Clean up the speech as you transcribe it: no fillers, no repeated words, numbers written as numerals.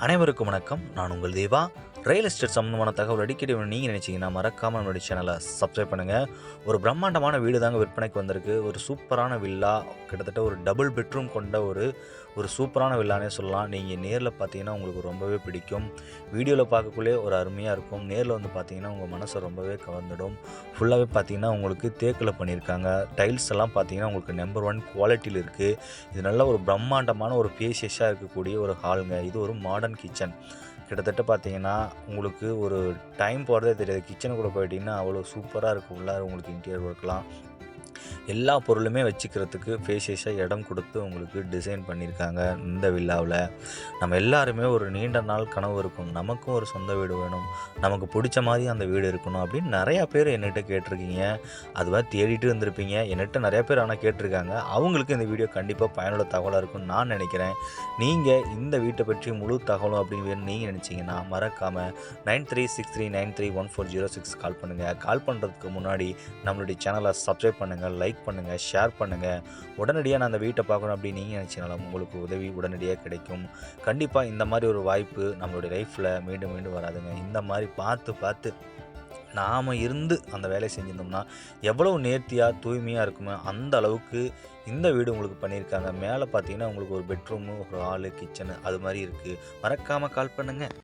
அனைவருக்கும் வணக்கம். நான் உங்கள் தேவா. ரியல் எஸ்டேட் சம்மந்தமான தகவல் அடிக்கடி நீங்கள் நினச்சிங்கன்னா மறக்காமல் நம்மளுடைய சேனலை சப்ஸ்கிரைப் பண்ணுங்கள். ஒரு பிரம்மாண்டமான வீடு தாங்க விற்பனைக்கு வந்திருக்கு. ஒரு சூப்பரான வில்லா, கிட்டத்தட்ட ஒரு டபுள் பெட்ரூம் கொண்ட ஒரு ஒரு சூப்பரான வில்லானே சொல்லலாம். நீங்கள் நேரில் பார்த்தீங்கன்னா உங்களுக்கு ரொம்பவே பிடிக்கும். வீடியோவில் பார்க்கக்குள்ளே ஒரு அருமையாக இருக்கும். நேரில் வந்து பார்த்தீங்கன்னா உங்கள் மனசை ரொம்பவே கவர்ந்துடும். ஃபுல்லாகவே பார்த்தீங்கன்னா உங்களுக்கு தேக்கில் பண்ணியிருக்காங்க. டைல்ஸ் எல்லாம் பார்த்தீங்கன்னா உங்களுக்கு நம்பர் 1 குவாலிட்டியில் இருக்குது. இது நல்ல ஒரு பிரம்மாண்டமான ஒரு பேசியஸாக இருக்கக்கூடிய ஒரு ஹாலுங்க. இது ஒரு மாடர்ன் கிச்சன். கிட்டத்தட்ட பார்த்தீங்கன்னா உங்களுக்கு ஒரு டைம் போகிறதே தெரியாது. கிச்சனுக்குள்ளே போயிட்டீங்கன்னா அவ்வளோ சூப்பராக இருக்கும். உள்ளார உங்களுக்கு இன்டீரியர் ஒர்க்லாம் எல்லா பொருளுமே வச்சுக்கிறதுக்கு ஸ்பேஷியஸாக இடம் கொடுத்து உங்களுக்கு டிசைன் பண்ணியிருக்காங்க. இந்த வில்லாவில் நம்ம எல்லாருமே ஒரு நீண்ட நாள் கனவு இருக்கும். நமக்கும் ஒரு சொந்த வீடு வேணும், நமக்கு பிடிச்ச மாதிரி அந்த வீடு இருக்கணும் அப்படின்னு நிறையா பேர் என்கிட்ட கேட்டிருக்கீங்க. அதுவாக தேடிட்டு வந்திருப்பீங்க. என்கிட்ட நிறையா பேர் ஆனால் கேட்டிருக்காங்க. அவங்களுக்கு இந்த வீடியோ கண்டிப்பாக பயனுள்ள தகவலாக இருக்கும்னு நான் நினைக்கிறேன். நீங்கள் இந்த வீட்டை பற்றி முழு தகவலும் அப்படின்னு வேணும் நீங்கள் நினச்சிங்கன்னா மறக்காமல் 9363931406 கால் பண்ணுங்கள். கால் பண்ணுறதுக்கு முன்னாடி நம்மளுடைய சேனலை சப்ஸ்கிரைப் பண்ணுங்கள், லைக் பண்ணுங்கள், ஷேர் பண்ணுங்கள். உடனடியாக நான் அந்த வீட்டை பார்க்கணும் அப்படின்னு நீங்கள் நினச்சினாலும் உங்களுக்கு உதவி உடனடியாக கிடைக்கும். கண்டிப்பாக இந்த மாதிரி ஒரு வாய்ப்பு நம்மளுடைய லைஃப்பில் மீண்டும் மீண்டும் வராதுங்க. இந்த மாதிரி பார்த்து நாம் இருந்து அந்த வேலையை செஞ்சிருந்தோம்னா எவ்வளோ நேர்த்தியாக தூய்மையாக இருக்குமோ அந்த அளவுக்கு இந்த வீடு உங்களுக்கு பண்ணியிருக்காங்க. மேலே பார்த்தீங்கன்னா உங்களுக்கு ஒரு பெட்ரூமு, ஒரு ஹாலு, கிச்சனு அது மாதிரி இருக்குது. மறக்காமல் கால் பண்ணுங்கள்.